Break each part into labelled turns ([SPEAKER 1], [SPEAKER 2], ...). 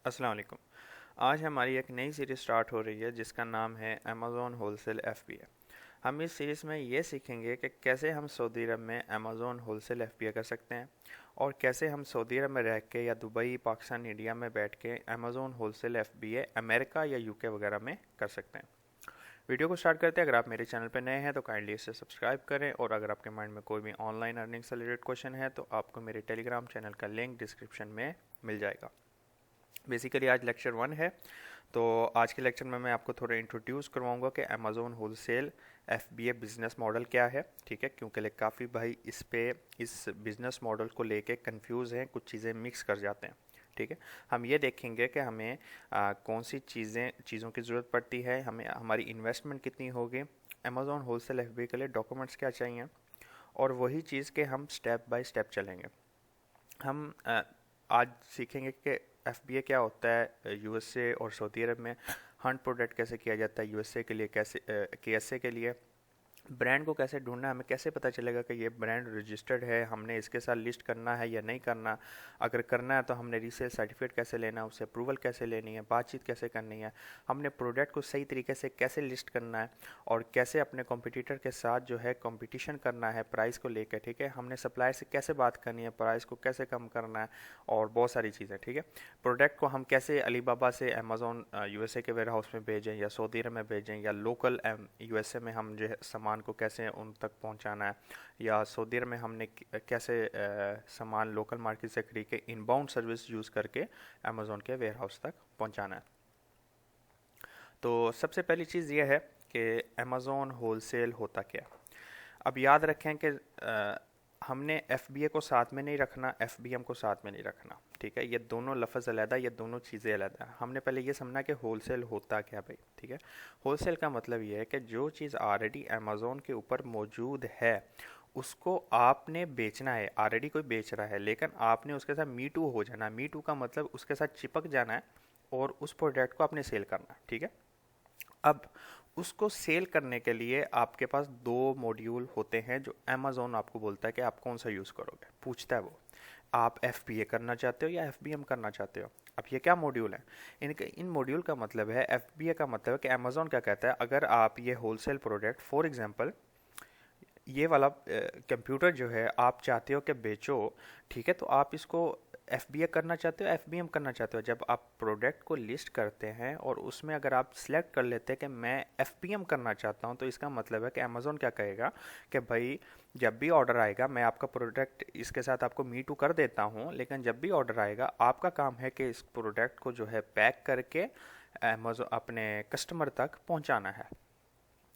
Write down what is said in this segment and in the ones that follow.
[SPEAKER 1] अस्सलाम वालेकुम। आज हमारी एक नई सीरीज़ स्टार्ट हो रही है जिसका नाम है अमेज़ॉन होलसेल एफबीए। हम इस सीरीज़ में ये सीखेंगे कि कैसे हम सऊदी अरब में अमेज़ॉन होलसेल एफबीए कर सकते हैं और कैसे हम सऊदी अरब में रह के या दुबई, पाकिस्तान, इंडिया में बैठ के अमेज़ॉन होलसेल एफबीए अमेरिका या यूके वगैरह में कर सकते हैं। वीडियो को स्टार्ट करते हैं। अगर आप मेरे चैनल पर नए हैं तो काइंडली इसे सब्सक्राइब करें, और अगर आपके माइंड में कोई भी ऑनलाइन अर्निंग से रिलेटेड क्वेश्चन है तो आपको मेरे टेलीग्राम चैनल का लिंक डिस्क्रिप्शन में मिल जाएगा। बेसिकली आज लेक्चर 1 है, तो आज के लेक्चर में मैं आपको थोड़ा इंट्रोड्यूस करवाऊंगा कि Amazon wholesale FBA business model क्या है। ठीक है, क्योंकि काफ़ी भाई इस बिज़नेस मॉडल को लेके कंफ्यूज हैं, कुछ चीज़ें मिक्स कर जाते हैं। ठीक है, हम ये देखेंगे कि हमें कौन सी चीज़ों की ज़रूरत पड़ती है, हमें हमारी इन्वेस्टमेंट कितनी होगी, अमेज़ॉन होलसेल एफबीए के लिए डॉक्यूमेंट्स क्या चाहिए, और वही चीज़ के हम स्टेप बाय स्टेप चलेंगे। हम आज सीखेंगे कि एफबीए क्या होता है यूएसए और सऊदी अरब में, हंट प्रोडक्ट कैसे किया जाता है यूएसए के लिए, कैसे केएसए के लिए, ब्रांड को कैसे ढूंढना है, हमें कैसे पता चलेगा कि ये ब्रांड रजिस्टर्ड है, हमने इसके साथ लिस्ट करना है या नहीं करना, अगर करना है तो हमने रीसेल सर्टिफिकेट कैसे लेना है, उससे अप्रूवल कैसे लेनी है, बातचीत कैसे करनी है, हमने प्रोडक्ट को सही तरीके से कैसे लिस्ट करना है, और कैसे अपने कॉम्पिटिटर के साथ जो है कंपटीशन करना है प्राइस को लेकर। ठीक है, हमने सप्लायर से कैसे बात करनी है, प्राइस को कैसे कम करना है, और बहुत सारी चीज़ें। ठीक है, प्रोडक्ट को हम कैसे अलीबाबा से अमेज़ॉन यूएसए के वेयर हाउस में भेजें या सऊदी अरब में भेजें, या लोकल यूएसए में हम जो है सामान को कैसे उन तक पहुंचाना है, या सऊदी अरब में हमने कैसे सामान लोकल मार्केट से खरीद के इनबाउंड सर्विस यूज़ करके अमेज़ॉन के वेयर हाउस तक पहुंचाना है। तो सबसे पहली चीज़ यह है कि अमेज़ॉन होलसेल होता क्या है। अब याद रखें कि हमने एफबीए को साथ में नहीं रखना, एफबीएम को साथ में नहीं रखना। ठीक है, ये दोनों लफ्ज़ अलग है, ये दोनों चीज़ें अलग है। हमने पहले ये समझना कि होलसेल होता क्या भाई। ठीक है, होलसेल का मतलब ये है कि जो चीज़ ऑलरेडी अमेज़ॉन के ऊपर मौजूद है उसको आपने बेचना है। ऑलरेडी कोई बेच रहा है लेकिन आपने उसके साथ मी टू हो जाना है। मी टू का मतलब उसके साथ चिपक जाना है और उस प्रोडक्ट को आपने सेल करना है। ठीक है, अब उसको सेल करने के लिए आपके पास दो मॉड्यूल होते हैं जो अमेज़ॉन आपको बोलता है कि आप कौन सा यूज़ करोगे। पूछता है वो, आप एफबीए करना चाहते हो या एफबीएम करना चाहते हो। अब ये क्या मॉड्यूल है, इनके इन मॉड्यूल का मतलब है, एफबीए का मतलब है कि अमेज़ॉन क्या कहता है, अगर आप ये होलसेल प्रोडक्ट, फॉर एग्जांपल ये वाला कंप्यूटर जो है आप चाहते हो कि बेचो। ठीक है, तो आप इसको एफबीए करना चाहते हो, एफबीएम करना चाहते हो। जब आप प्रोडक्ट को लिस्ट करते हैं और उसमें अगर आप सिलेक्ट कर लेते हैं कि मैं एफबीएम करना चाहता हूं, तो इसका मतलब है कि अमेज़ॉन क्या कहेगा कि भाई जब भी ऑर्डर आएगा, मैं आपका प्रोडक्ट इसके साथ आपको मी टू कर देता हूं, लेकिन जब भी ऑर्डर आएगा आपका काम है कि इस प्रोडक्ट को जो है पैक करके अमेज़ॉन अपने कस्टमर तक पहुंचाना है।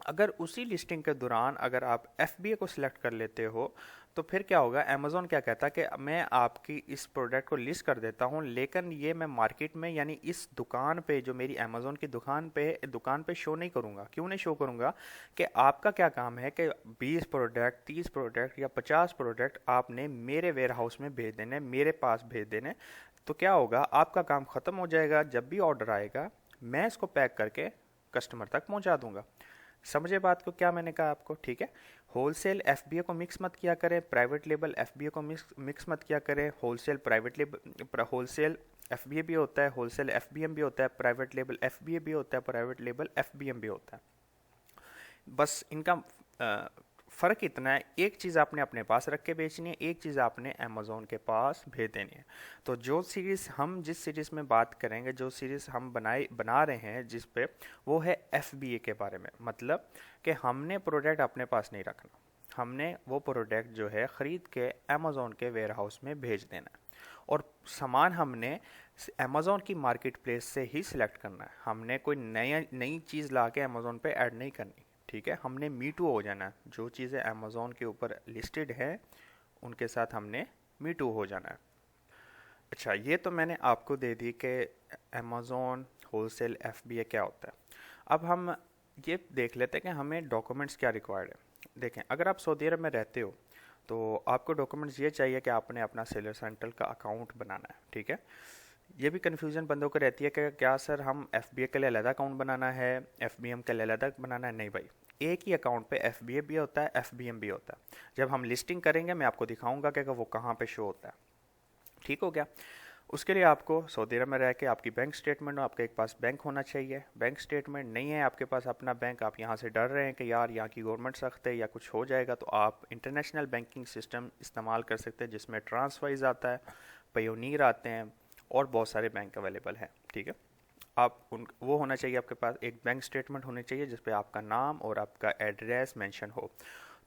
[SPEAKER 1] अगर उसी लिस्टिंग के दौरान अगर आप एफबीए को सिलेक्ट कर लेते हो तो फिर क्या होगा, अमेज़ॉन क्या कहता है कि मैं आपकी इस प्रोडक्ट को लिस्ट कर देता हूँ, लेकिन ये मैं मार्केट में यानी इस दुकान पे, जो मेरी अमेज़ॉन की दुकान पे शो नहीं करूँगा। क्यों नहीं शो करूँगा, कि आपका क्या काम है कि 20 प्रोडक्ट, 30 प्रोडक्ट या 50 प्रोडक्ट आपने मेरे वेयर हाउस में भेज देने, मेरे पास भेज देने। तो क्या होगा, आपका काम ख़त्म हो जाएगा। जब भी ऑर्डर आएगा मैं इसको पैक करके कस्टमर तक पहुंचा दूंगा। समझे बात को, क्या मैंने कहा आपको। ठीक है, होलसेल एफबीए को मिक्स मत किया करें, प्राइवेट लेबल एफबीए को मिक्स मत किया करें। Wholesale private label, wholesale FBA भी होता है, होलसेल एफबीएम भी होता है, प्राइवेट लेबल एफबीए भी होता है, प्राइवेट लेबल एफबीएम भी होता है। बस इनका फ़र्क इतना है, एक चीज़ आपने अपने पास रख के बेचनी है, एक चीज़ आपने अमेज़ॉन के पास भेज देनी है। तो जो सीरीज़ हम जिस सीरीज़ में बात करेंगे, जो सीरीज़ हम बना रहे हैं जिस पे, वो है एफबीए के बारे में। मतलब कि हमने प्रोडक्ट अपने पास नहीं रखना, हमने वो प्रोडक्ट जो है ख़रीद के अमेज़ॉन के वेयर हाउस में भेज देना है, और सामान हमने अमेज़ॉन की मार्केट प्लेस से ही सिलेक्ट करना है। हमने कोई नई चीज़ ला के अमेज़ॉन पे ऐड नहीं करनी। ठीक है, हमने मी टू हो जाना है। जो चीज़ें अमेज़ॉन के ऊपर लिस्टेड है उनके साथ हमने मी टू हो जाना है। अच्छा, ये तो मैंने आपको दे दी कि अमेज़ॉन होलसेल एफबीए क्या होता है। अब हम ये देख लेते हैं कि हमें डॉक्यूमेंट्स क्या रिक्वायर्ड है। देखें, अगर आप सऊदी अरब में रहते हो तो आपको डॉक्यूमेंट्स ये चाहिए कि आपने अपना सेलर सेंट्रल का अकाउंट बनाना है। ठीक है, ये भी कन्फ्यूजन बंदों को रहती है कि क्या सर हम एफबीए के लिए अलग अकाउंट बनाना है, एफबीएम के लिए अलग बनाना है। नहीं भाई, एक ही अकाउंट पे एफबीए भी होता है, एफबीएम भी होता है। जब हम लिस्टिंग करेंगे मैं आपको दिखाऊंगा कि वो कहाँ पे शो होता है। ठीक हो गया। उसके लिए आपको सऊदी अरब में रह के आपकी बैंक स्टेटमेंट हो, आपके एक पास बैंक होना चाहिए। बैंक स्टेटमेंट नहीं है आपके पास अपना बैंक, आप यहाँ से डर रहे हैं कि यार यहाँ की गवर्नमेंट सख्त है या कुछ हो जाएगा, तो आप इंटरनेशनल बैंकिंग सिस्टम इस्तेमाल कर सकते हैं जिसमें ट्रांसवाइज आता है, पयोनीर आते हैं और बहुत सारे बैंक अवेलेबल हैं। ठीक है, आप उन वो होना चाहिए आपके पास, एक बैंक स्टेटमेंट होनी चाहिए जिस पे आपका नाम और आपका एड्रेस मेंशन हो।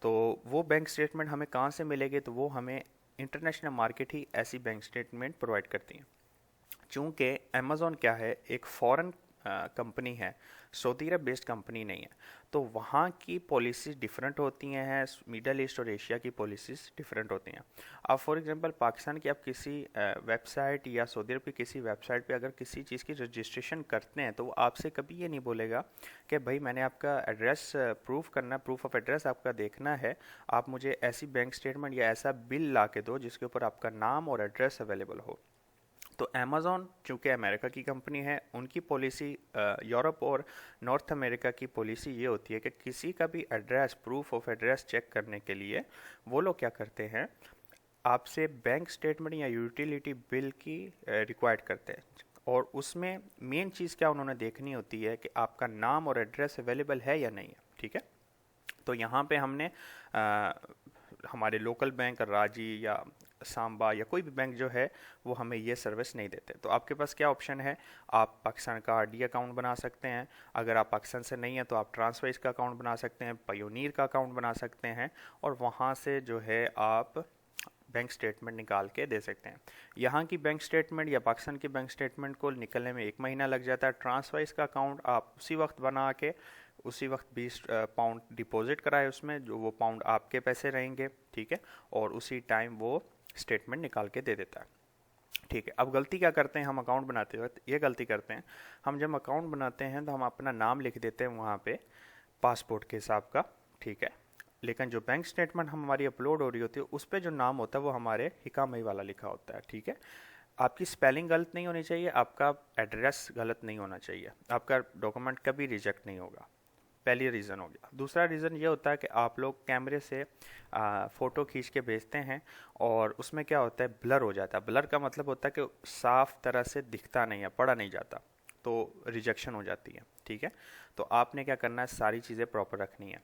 [SPEAKER 1] तो वो बैंक स्टेटमेंट हमें कहाँ से मिलेगी, तो वो हमें इंटरनेशनल मार्केट ही ऐसी बैंक स्टेटमेंट प्रोवाइड करती हैं। चूँकि अमेज़ॉन क्या है, एक फॉरेन कंपनी है, सऊदी अरब बेस्ड कंपनी नहीं है, तो वहाँ की पॉलिसीज़ डिफरेंट होती हैं, मिडल ईस्ट और एशिया की पॉलिसीज़ डिफरेंट होती हैं। आप फॉर एग्जांपल पाकिस्तान की आप किसी वेबसाइट या सऊदी अरब की किसी वेबसाइट पे अगर किसी चीज़ की रजिस्ट्रेशन करते हैं तो वो आपसे कभी ये नहीं बोलेगा कि भाई मैंने आपका एड्रेस प्रूफ करना, प्रूफ ऑफ एड्रेस आपका देखना है, आप मुझे ऐसी बैंक स्टेटमेंट या ऐसा बिल ला के दो जिसके ऊपर आपका नाम और एड्रेस अवेलेबल हो। तो अमेज़ॉन चूँकि अमेरिका की कंपनी है, उनकी पॉलिसी यूरोप और नॉर्थ अमेरिका की पॉलिसी ये होती है कि किसी का भी address, proof of address check करने के लिए वो लोग क्या करते हैं, आपसे बैंक स्टेटमेंट या यूटिलिटी बिल की रिक्वायर्ड करते हैं। और उसमें मेन चीज़ क्या उन्होंने देखनी होती है कि आपका नाम और एड्रेस अवेलेबल है या नहीं है। ठीक है, तो यहाँ पे हमने हमारे लोकल बैंक राजी या सांबा या कोई भी बैंक जो है वो हमें ये सर्विस नहीं देते। तो आपके पास क्या ऑप्शन है, आप पाकिस्तान का आरडी अकाउंट बना सकते हैं, अगर आप पाकिस्तान से नहीं है तो आप ट्रांसवाइज का अकाउंट बना सकते हैं, पयोनीर का अकाउंट बना सकते हैं, और वहाँ से जो है आप बैंक स्टेटमेंट निकाल के दे सकते हैं। यहाँ की बैंक स्टेटमेंट या पाकिस्तान की बैंक स्टेटमेंट को निकलने में 1 महीना लग जाता है। ट्रांसवाइज का अकाउंट आप उसी वक्त बना के उसी वक्त 20 पाउंड डिपॉजिट कराए उसमें, जो वो पाउंड आपके पैसे रहेंगे। ठीक है, और उसी टाइम वो स्टेटमेंट निकाल के दे देता है। ठीक है, अब गलती क्या करते हैं हम अकाउंट बनाते वक्त, ये गलती करते हैं हम जब अकाउंट बनाते हैं तो हम अपना नाम लिख देते हैं वहाँ पे पासपोर्ट के हिसाब का। ठीक है, लेकिन जो बैंक स्टेटमेंट हमारी अपलोड हो रही होती है उस पर जो नाम होता है वो हमारे हिकामई वाला लिखा होता है। ठीक है, आपकी स्पेलिंग गलत नहीं होनी चाहिए, आपका एड्रेस गलत नहीं होना चाहिए, आपका डॉक्यूमेंट कभी रिजेक्ट नहीं होगा। पहली रीज़न हो गया। दूसरा रीज़न ये होता है कि आप लोग कैमरे से फ़ोटो खींच के भेजते हैं और उसमें क्या होता है, ब्लर हो जाता है। ब्लर का मतलब होता है कि साफ तरह से दिखता नहीं है, पढ़ा नहीं जाता, तो रिजेक्शन हो जाती है। ठीक है, तो आपने क्या करना है, सारी चीज़ें प्रॉपर रखनी है।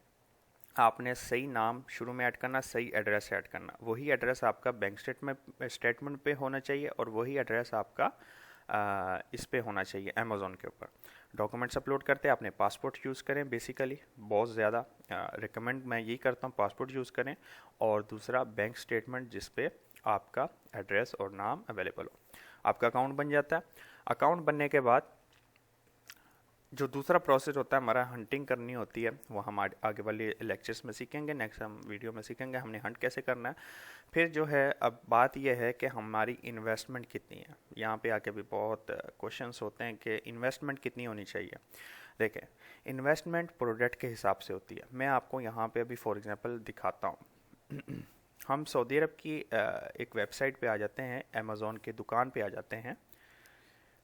[SPEAKER 1] आपने सही नाम शुरू में ऐड करना, सही एड्रेस ऐड करना, वही एड्रेस आपका बैंक स्टेटमेंट पे होना चाहिए और वही एड्रेस आपका इस पे होना चाहिए अमेज़ॉन के ऊपर। डॉक्यूमेंट्स अपलोड करते हैं, आपने पासपोर्ट यूज़ करें, बेसिकली बहुत ज़्यादा रिकमेंड मैं यही करता हूँ, पासपोर्ट यूज़ करें। और दूसरा बैंक स्टेटमेंट जिस पे आपका एड्रेस और नाम अवेलेबल हो। आपका अकाउंट बन जाता है। अकाउंट बनने के बाद जो दूसरा प्रोसेस होता है, हमारा हंटिंग करनी होती है, वो हम आगे वाले लेक्चर्स में सीखेंगे, नेक्स्ट हम वीडियो में सीखेंगे हमने हंट कैसे करना है। फिर जो है अब बात यह है कि हमारी इन्वेस्टमेंट कितनी है। यहाँ पे आके भी बहुत क्वेश्चंस होते हैं कि इन्वेस्टमेंट कितनी होनी चाहिए। देखें, इन्वेस्टमेंट प्रोडक्ट के हिसाब से होती है। मैं आपको यहाँ पे अभी फॉर एग्जांपल दिखाता हूँ। हम सऊदी अरब की एक वेबसाइट पे आ जाते हैं, अमेज़ॉन की दुकान पे आ जाते हैं।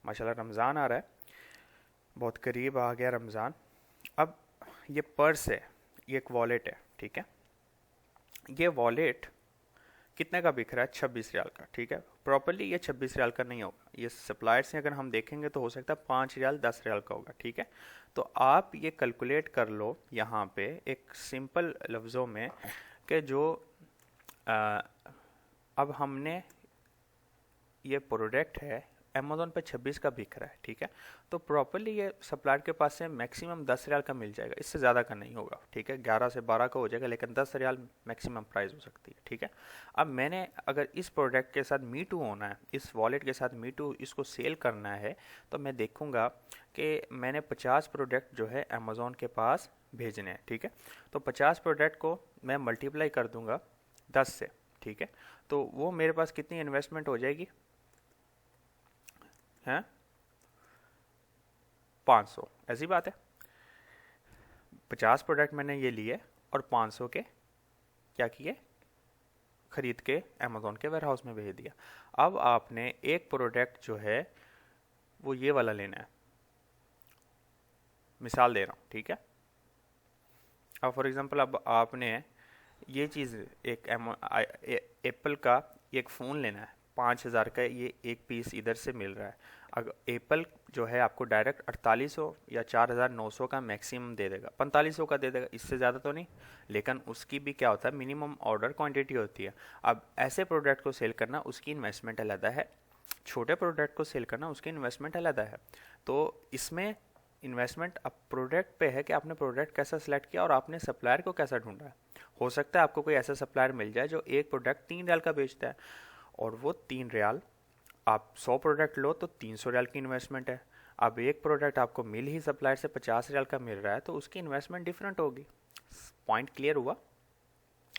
[SPEAKER 1] माशाल्लाह रमज़ान आ रहा है, बहुत करीब आ गया रमज़ान। अब ये पर्स है, ये एक वॉलेट है। ठीक है, ये वॉलेट कितने का बिक रहा है, 26 रियाल का। ठीक है, प्रॉपरली ये 26 रियाल का नहीं होगा, ये सप्लायर से अगर हम देखेंगे तो हो सकता है 5 रियाल 10 रियाल का होगा। ठीक है, तो आप ये कैलकुलेट कर लो यहाँ पे एक सिंपल लफ्ज़ों में कि जो अब हमने ये प्रोडक्ट है अमेज़ॉन पे 26 का बिक रहा है। ठीक है, तो प्रॉपरली ये सप्लायर के पास से मैक्सिमम 10 रियाल का मिल जाएगा, इससे ज़्यादा का नहीं होगा। ठीक है, 11 से 12 का हो जाएगा, लेकिन 10 रियाल मैक्सिमम प्राइस हो सकती है। ठीक है, अब मैंने अगर इस प्रोडक्ट के साथ मी टू होना है, इस वॉलेट के साथ मी टू इसको सेल करना है, तो मैं देखूँगा कि मैंने 50 प्रोडक्ट जो है अमेज़ॉन के पास भेजने हैं। ठीक है, तो 50 प्रोडक्ट को मैं मल्टीप्लाई कर दूँगा 10 से। ठीक है, तो वो मेरे पास कितनी इन्वेस्टमेंट हो जाएगी, हैं 500। ऐसी बात है, 50 प्रोडक्ट मैंने ये लिए और 500 के क्या किए, खरीद के अमेज़ॉन के वेयर हाउस में भेज दिया। अब आपने एक प्रोडक्ट जो है वो ये वाला लेना है, मिसाल दे रहा हूँ। ठीक है, अब फॉर एग्जांपल अब आपने ये चीज़ एक एप्पल का एक फ़ोन लेना है 5,000 का ये एक पीस इधर से मिल रहा है। अगर एप्पल जो है आपको डायरेक्ट 4800 या 4,900 का मैक्सिमम दे देगा, 4500 का दे देगा, इससे ज़्यादा तो नहीं। लेकिन उसकी भी क्या होता है, मिनिमम ऑर्डर क्वांटिटी होती है। अब ऐसे प्रोडक्ट को सेल करना उसकी इन्वेस्टमेंट अलग है, छोटे प्रोडक्ट को सेल करना उसकी इन्वेस्टमेंट अलग है। तो इसमें इन्वेस्टमेंट अब प्रोडक्ट पे है कि आपने प्रोडक्ट कैसा सिलेक्ट किया और आपने सप्लायर को कैसा ढूंढा है। हो सकता है आपको कोई ऐसा सप्लायर मिल जाए जो एक प्रोडक्ट 3 रियाल का बेचता है, और वो 3 रियाल, आप 100 प्रोडक्ट लो तो 300 रियाल की इन्वेस्टमेंट है। अब एक प्रोडक्ट आपको मिल ही सप्लायर से 50 रियाल का मिल रहा है, तो उसकी इन्वेस्टमेंट डिफरेंट होगी। पॉइंट क्लियर हुआ।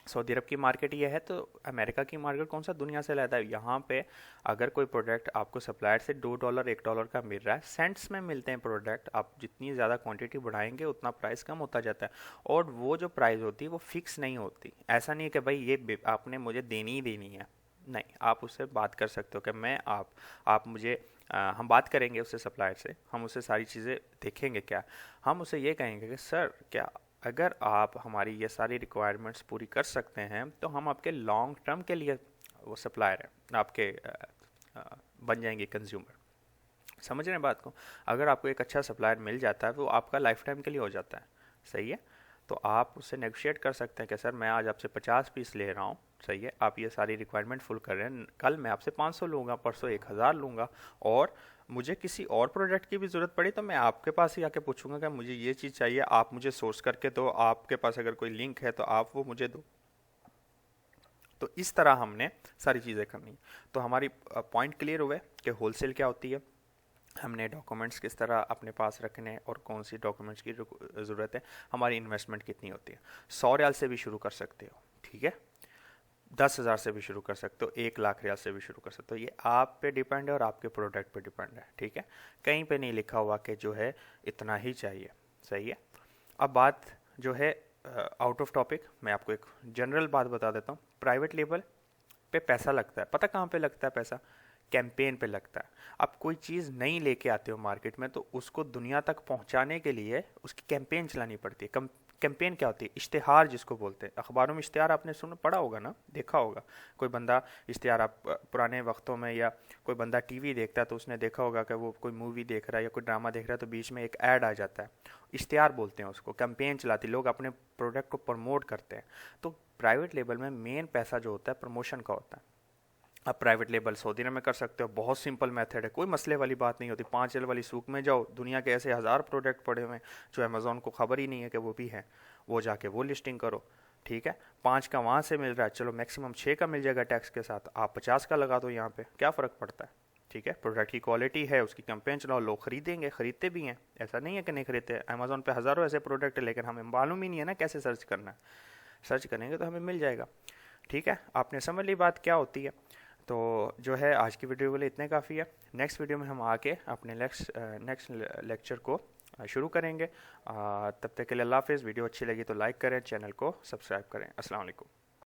[SPEAKER 1] सऊदी अरब की मार्केट ये है, तो अमेरिका की मार्केट कौन सा दुनिया से लाता है। यहाँ पे अगर कोई प्रोडक्ट आपको सप्लायर से $2 $1 का मिल रहा है, सेंट्स में मिलते हैं प्रोडक्ट, आप जितनी ज़्यादा क्वांटिटी बढ़ाएंगे उतना प्राइस कम होता जाता है। और वो जो प्राइस होती है वो फिक्स नहीं होती। ऐसा नहीं है कि भाई ये आपने मुझे देनी ही देनी है, नहीं, आप उससे बात कर सकते हो कि मैं आप मुझे हम बात करेंगे उससे, सप्लायर से हम उससे सारी चीज़ें देखेंगे। क्या हम उसे ये कहेंगे कि सर, क्या अगर आप हमारी ये सारी रिक्वायरमेंट्स पूरी कर सकते हैं तो हम आपके लॉन्ग टर्म के लिए वो सप्लायर हैं, आपके बन जाएंगे कंज्यूमर। समझ रहे हैं बात को। अगर आपको एक अच्छा सप्लायर मिल जाता है वो आपका लाइफ टाइम के लिए हो जाता है, सही है। तो आप उससे नेगोशिएट कर सकते हैं कि सर मैं आज आपसे 50 पीस ले रहा हूँ, सही है, आप ये सारी रिक्वायरमेंट फुल कर रहे हैं, कल मैं आपसे 500 लूँगा, परसों 1,000 लूँगा, और मुझे किसी और प्रोडक्ट की भी ज़रूरत पड़ी तो मैं आपके पास ही आके पूछूंगा कि मुझे ये चीज़ चाहिए, आप मुझे सोर्स करके दो, आपके पास अगर कोई लिंक है तो आप वो मुझे दो। तो इस तरह हमने सारी चीज़ें करनी। तो हमारी पॉइंट क्लियर हुए कि होलसेल क्या होती है, हमने डॉक्यूमेंट्स किस तरह अपने पास रखने और कौन सी डॉक्यूमेंट्स की ज़रूरत है, हमारी इन्वेस्टमेंट कितनी होती है। 100 रियाल से भी शुरू कर सकते हो, ठीक है, 10,000 से भी शुरू कर सकते हो, 1,00,000 रियाल से भी शुरू कर सकते हो। ये आप पे डिपेंड है और आपके प्रोडक्ट पे डिपेंड है, ठीक है। कहीं पे नहीं लिखा हुआ कि जो है इतना ही चाहिए, सही है। अब बात जो है आउट ऑफ टॉपिक, मैं आपको एक जनरल बात बता देता हूँ। प्राइवेट लेबल पे पैसा लगता है, पता कहाँ पे लगता है पैसा? कैंपेन पे लगता है। आप कोई चीज़ नहीं लेके आते हो मार्केट में तो उसको दुनिया तक पहुंचाने के लिए उसकी कैंपेन चलानी पड़ती है। कैंपेन क्या होती है? इश्तिहार जिसको बोलते हैं। अखबारों में इश्तिहार आपने सुन पढ़ा होगा ना, देखा होगा। कोई बंदा इश्तिहार, आप पुराने वक्तों में, या कोई बंदा टीवी देखता है तो उसने देखा होगा कि वो कोई मूवी देख रहा है या कोई ड्रामा देख रहा है तो बीच में एक ऐड आ जाता है, इश्तिहार बोलते हैं उसको। कैंपेन चलाती, लोग अपने प्रोडक्ट को प्रमोट करते हैं। तो प्राइवेट लेबल में मेन पैसा जो होता है प्रमोशन का होता है। आप प्राइवेट लेबल सऊदी अरब में कर सकते हो, बहुत सिंपल मेथड है, कोई मसले वाली बात नहीं होती। 5 रियाल वाली सूक में जाओ, दुनिया के ऐसे 1000 प्रोडक्ट पड़े हुए हैं जो अमेज़ॉन को खबर ही नहीं है कि वो भी है, वो जाके वो लिस्टिंग करो, ठीक है। 5 का वहाँ से मिल रहा है, चलो मैक्सिमम 6 का मिल जाएगा टैक्स के साथ, आप 50 का लगा दो यहाँ पे, क्या फ़र्क पड़ता है, ठीक है। प्रोडक्ट की क्वालिटी है, उसकी कैंपेन चलाओ, लोग खरीदेंगे, खरीदते भी हैं, ऐसा नहीं है कि नहीं खरीदते। अमेज़ॉन पे हज़ारों ऐसे प्रोडक्ट है, लेकिन हमें मालूम ही नहीं है ना कैसे सर्च करना है। सर्च करेंगे तो हमें मिल जाएगा, ठीक है। आपने समझ ली बात क्या होती है। तो जो है आज की वीडियो के लिए इतने काफ़ी है। नेक्स्ट वीडियो में हम आके अपने नेक्स्ट लेक्चर को शुरू करेंगे। तब तक के लिए अल्लाह हाफ़िज़। वीडियो अच्छी लगी तो लाइक करें, चैनल को सब्सक्राइब करें। अस्सलाम वालेकुम।